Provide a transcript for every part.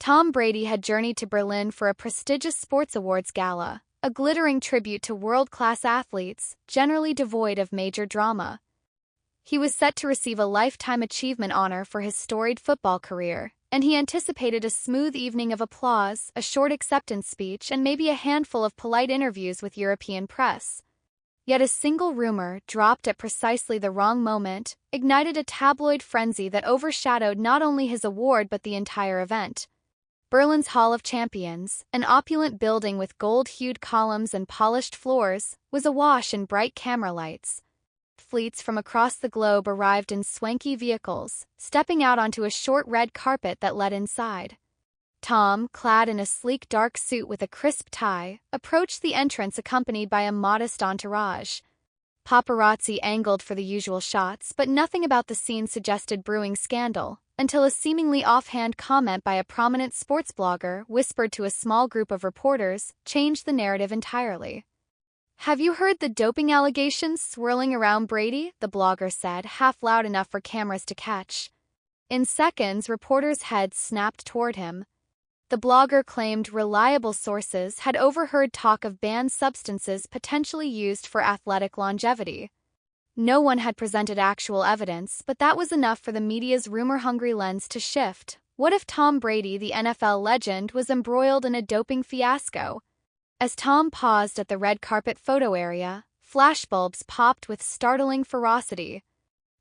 Tom Brady had journeyed to Berlin for a prestigious sports awards gala, a glittering tribute to world-class athletes, generally devoid of major drama. He was set to receive a lifetime achievement honor for his storied football career, and he anticipated a smooth evening of applause, a short acceptance speech, and maybe a handful of polite interviews with European press. Yet a single rumor, dropped at precisely the wrong moment, ignited a tabloid frenzy that overshadowed not only his award but the entire event. Berlin's Hall of Champions, an opulent building with gold-hued columns and polished floors, was awash in bright camera lights. Fleets from across the globe arrived in swanky vehicles, stepping out onto a short red carpet that led inside. Tom, clad in a sleek dark suit with a crisp tie, approached the entrance accompanied by a modest entourage. Paparazzi angled for the usual shots, but nothing about the scene suggested brewing scandal, until a seemingly offhand comment by a prominent sports blogger, whispered to a small group of reporters, changed the narrative entirely. "Have you heard the doping allegations swirling around Brady?" the blogger said, half loud enough for cameras to catch. In seconds, reporters' heads snapped toward him. The blogger claimed reliable sources had overheard talk of banned substances potentially used for athletic longevity. No one had presented actual evidence, but that was enough for the media's rumor-hungry lens to shift. What if Tom Brady, the NFL legend, was embroiled in a doping fiasco? As Tom paused at the red carpet photo area, flashbulbs popped with startling ferocity.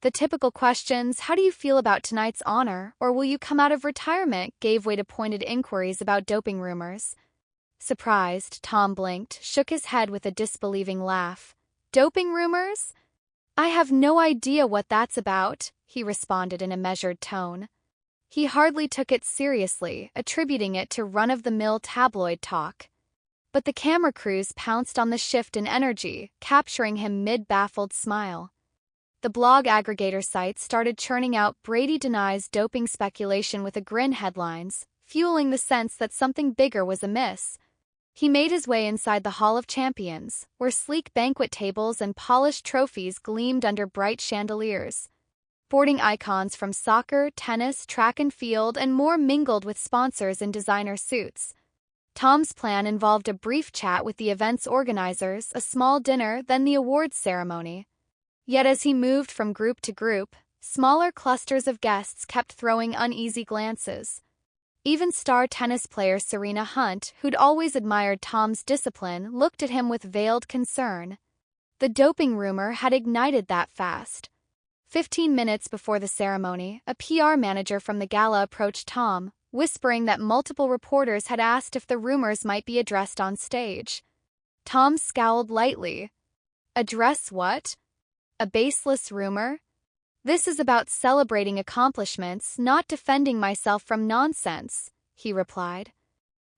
The typical questions, "How do you feel about tonight's honor?" or "Will you come out of retirement?" gave way to pointed inquiries about doping rumors. Surprised, Tom blinked, shook his head with a disbelieving laugh. "Doping rumors? I have no idea what that's about," he responded in a measured tone. He hardly took it seriously, attributing it to run-of-the-mill tabloid talk. But the camera crews pounced on the shift in energy, capturing him mid-baffled smile. The blog aggregator sites started churning out "Brady denies doping" speculation with a grin headlines, fueling the sense that something bigger was amiss. He made his way inside the Hall of Champions, where sleek banquet tables and polished trophies gleamed under bright chandeliers. Sporting icons from soccer, tennis, track and field, and more mingled with sponsors in designer suits. Tom's plan involved a brief chat with the event's organizers, a small dinner, then the awards ceremony. Yet as he moved from group to group, smaller clusters of guests kept throwing uneasy glances. Even star tennis player Serena Hunt, who'd always admired Tom's discipline, looked at him with veiled concern. The doping rumor had ignited that fast. 15 minutes before the ceremony, a PR manager from the gala approached Tom, whispering that multiple reporters had asked if the rumors might be addressed on stage. Tom scowled lightly. "Address what? A baseless rumor? This is about celebrating accomplishments, not defending myself from nonsense," he replied.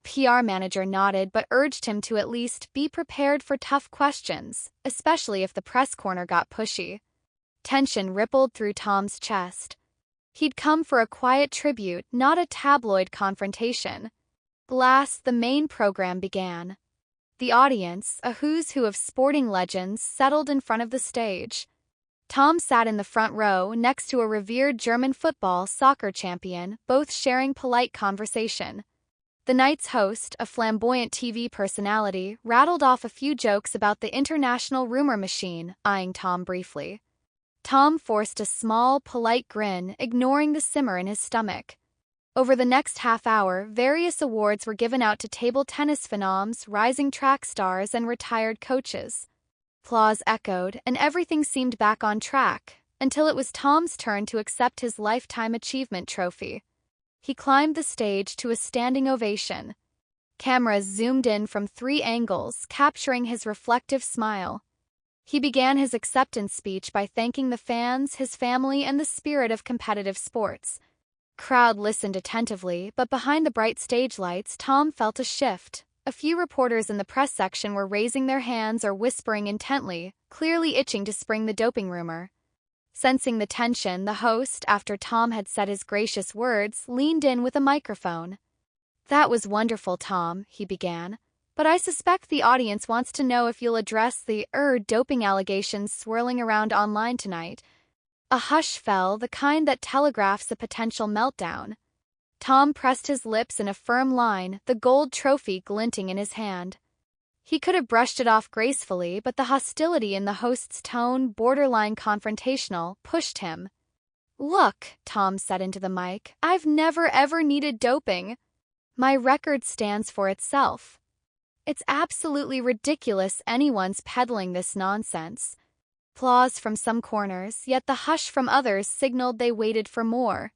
PR manager nodded but urged him to at least be prepared for tough questions, especially if the press corner got pushy. Tension rippled through Tom's chest. He'd come for a quiet tribute, not a tabloid confrontation. Last, the main program began. The audience, a who's who of sporting legends, settled in front of the stage. Tom sat in the front row next to a revered German soccer champion, both sharing polite conversation. The night's host, a flamboyant TV personality, rattled off a few jokes about the international rumor machine, eyeing Tom briefly. Tom forced a small, polite grin, ignoring the simmer in his stomach. Over the next half hour, various awards were given out to table tennis phenoms, rising track stars, and retired coaches. Applause echoed, and everything seemed back on track, until it was Tom's turn to accept his Lifetime Achievement Trophy. He climbed the stage to a standing ovation. Cameras zoomed in from 3 angles, capturing his reflective smile. He began his acceptance speech by thanking the fans, his family, and the spirit of competitive sports. Crowd listened attentively, but behind the bright stage lights, Tom felt a shift. A few reporters in the press section were raising their hands or whispering intently, clearly itching to spring the doping rumor. Sensing the tension, the host, after Tom had said his gracious words, leaned in with a microphone. "That was wonderful, Tom," he began. "But I suspect the audience wants to know if you'll address the doping allegations swirling around online tonight." A hush fell, the kind that telegraphs a potential meltdown. Tom pressed his lips in a firm line, the gold trophy glinting in his hand. He could have brushed it off gracefully, but the hostility in the host's tone, borderline confrontational, pushed him. "Look," Tom said into the mic, "I've never ever needed doping. My record stands for itself. It's absolutely ridiculous anyone's peddling this nonsense." Applause from some corners, yet the hush from others signaled they waited for more.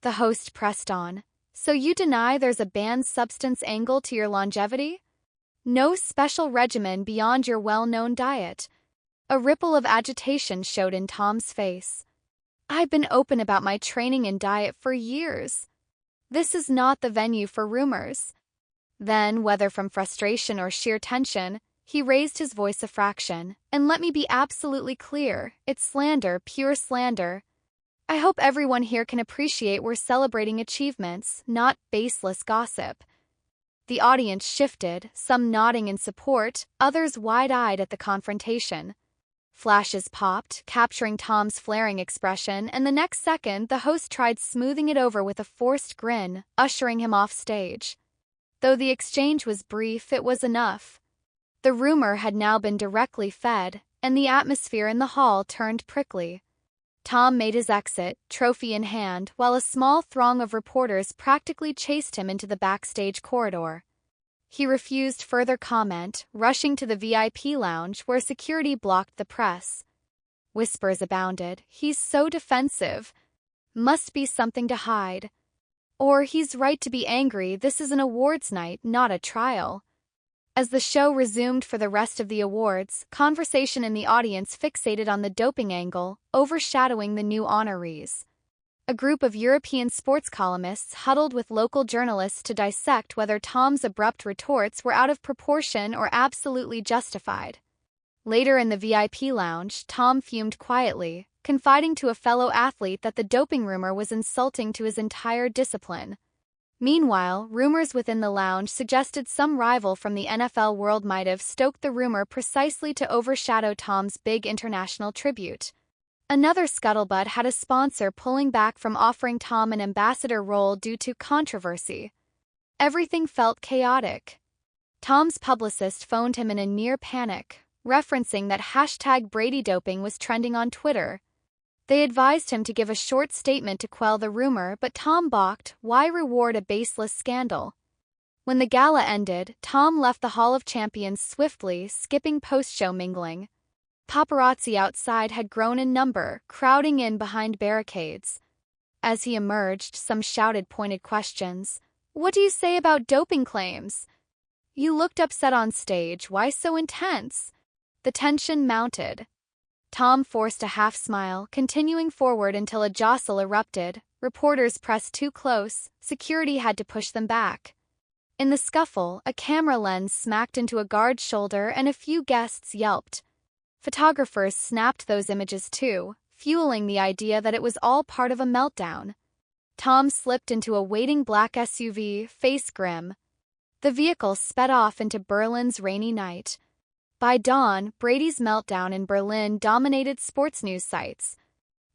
The host pressed on. "So you deny there's a banned substance angle to your longevity? No special regimen beyond your well-known diet?" A ripple of agitation showed in Tom's face. "I've been open about my training and diet for years. This is not the venue for rumors." Then, whether from frustration or sheer tension, he raised his voice a fraction. "And let me be absolutely clear, it's slander, pure slander. I hope everyone here can appreciate we're celebrating achievements, not baseless gossip." The audience shifted, some nodding in support, others wide-eyed at the confrontation. Flashes popped, capturing Tom's flaring expression, and the next second the host tried smoothing it over with a forced grin, ushering him off stage. Though the exchange was brief, it was enough. The rumor had now been directly fed, and the atmosphere in the hall turned prickly. Tom made his exit, trophy in hand, while a small throng of reporters practically chased him into the backstage corridor. He refused further comment, rushing to the VIP lounge where security blocked the press. Whispers abounded. "He's so defensive. Must be something to hide." Or, "He's right to be angry, this is an awards night, not a trial." As the show resumed for the rest of the awards, conversation in the audience fixated on the doping angle, overshadowing the new honorees. A group of European sports columnists huddled with local journalists to dissect whether Tom's abrupt retorts were out of proportion or absolutely justified. Later in the VIP lounge, Tom fumed quietly, confiding to a fellow athlete that the doping rumor was insulting to his entire discipline. Meanwhile, rumors within the lounge suggested some rival from the NFL world might have stoked the rumor precisely to overshadow Tom's big international tribute. Another scuttlebutt had a sponsor pulling back from offering Tom an ambassador role due to controversy. Everything felt chaotic. Tom's publicist phoned him in a near panic, referencing that #BradyDoping was trending on Twitter. They advised him to give a short statement to quell the rumor, but Tom balked. Why reward a baseless scandal? When the gala ended, Tom left the Hall of Champions swiftly, skipping post-show mingling. Paparazzi outside had grown in number, crowding in behind barricades. As he emerged, some shouted pointed questions. "What do you say about doping claims? You looked upset on stage, why so intense?" The tension mounted. Tom forced a half-smile, continuing forward until a jostle erupted. Reporters pressed too close, security had to push them back. In the scuffle, a camera lens smacked into a guard's shoulder and a few guests yelped. Photographers snapped those images too, fueling the idea that it was all part of a meltdown. Tom slipped into a waiting black SUV, face grim. The vehicle sped off into Berlin's rainy night. By dawn, Brady's meltdown in Berlin dominated sports news sites.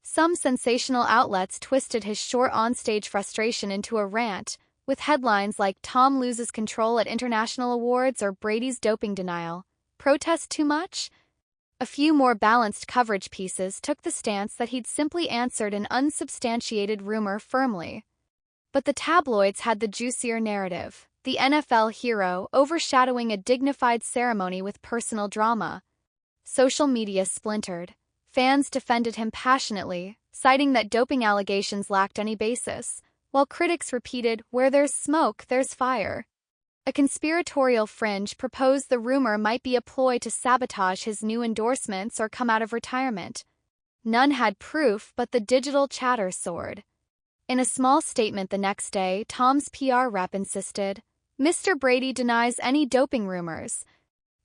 Some sensational outlets twisted his short onstage frustration into a rant, with headlines like "Tom loses control at international awards" or "Brady's doping denial. Protest too much?" A few more balanced coverage pieces took the stance that he'd simply answered an unsubstantiated rumor firmly. But the tabloids had the juicier narrative. The NFL hero overshadowing a dignified ceremony with personal drama. Social media splintered. Fans defended him passionately, citing that doping allegations lacked any basis, while critics repeated, "Where there's smoke, there's fire." A conspiratorial fringe proposed the rumor might be a ploy to sabotage his new endorsements or come out of retirement. None had proof, but the digital chatter soared. In a small statement the next day, Tom's PR rep insisted, "Mr. Brady denies any doping rumors."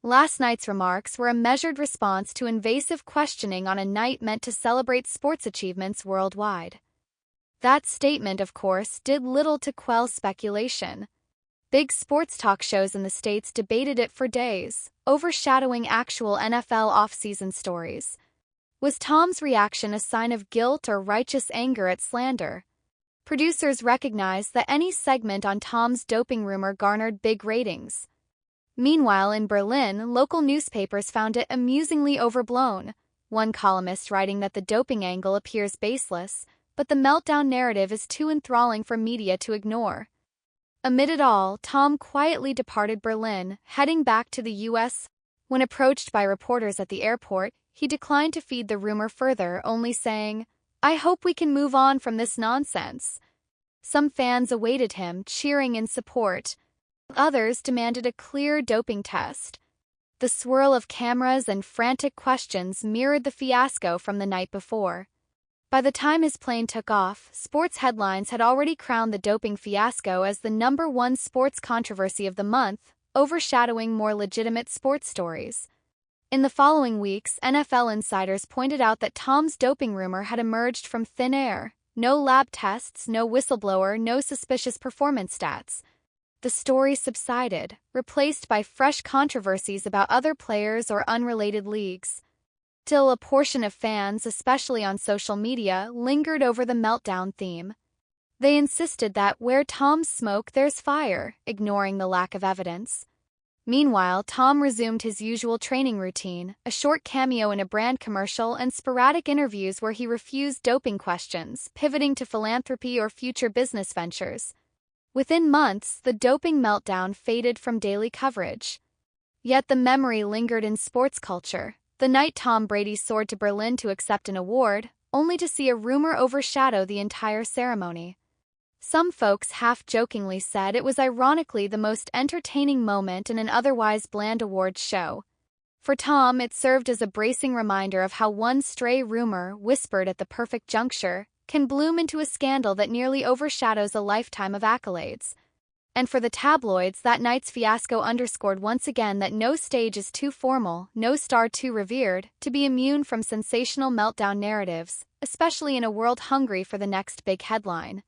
Last night's remarks were a measured response to invasive questioning on a night meant to celebrate sports achievements worldwide. That statement, of course, did little to quell speculation. Big sports talk shows in the States debated it for days, overshadowing actual NFL offseason stories. Was Tom's reaction a sign of guilt or righteous anger at slander? Producers recognized that any segment on Tom's doping rumor garnered big ratings. Meanwhile, in Berlin, local newspapers found it amusingly overblown, one columnist writing that the doping angle appears baseless, but the meltdown narrative is too enthralling for media to ignore. Amid it all, Tom quietly departed Berlin, heading back to the U.S. When approached by reporters at the airport, he declined to feed the rumor further, only saying, "I hope we can move on from this nonsense." Some fans awaited him, cheering in support. Others demanded a clear doping test. The swirl of cameras and frantic questions mirrored the fiasco from the night before. By the time his plane took off, sports headlines had already crowned the doping fiasco as the #1 sports controversy of the month, overshadowing more legitimate sports stories. In the following weeks, NFL insiders pointed out that Tom's doping rumor had emerged from thin air. No lab tests, no whistleblower, no suspicious performance stats. The story subsided, replaced by fresh controversies about other players or unrelated leagues. Still, a portion of fans, especially on social media, lingered over the meltdown theme. They insisted that where Tom's smoke, there's fire, ignoring the lack of evidence. Meanwhile, Tom resumed his usual training routine, a short cameo in a brand commercial and sporadic interviews where he refused doping questions, pivoting to philanthropy or future business ventures. Within months, the doping meltdown faded from daily coverage. Yet the memory lingered in sports culture. The night Tom Brady soared to Berlin to accept an award, only to see a rumor overshadow the entire ceremony. Some folks half-jokingly said it was ironically the most entertaining moment in an otherwise bland awards show. For Tom, it served as a bracing reminder of how one stray rumor, whispered at the perfect juncture, can bloom into a scandal that nearly overshadows a lifetime of accolades. And for the tabloids, that night's fiasco underscored once again that no stage is too formal, no star too revered, to be immune from sensational meltdown narratives, especially in a world hungry for the next big headline.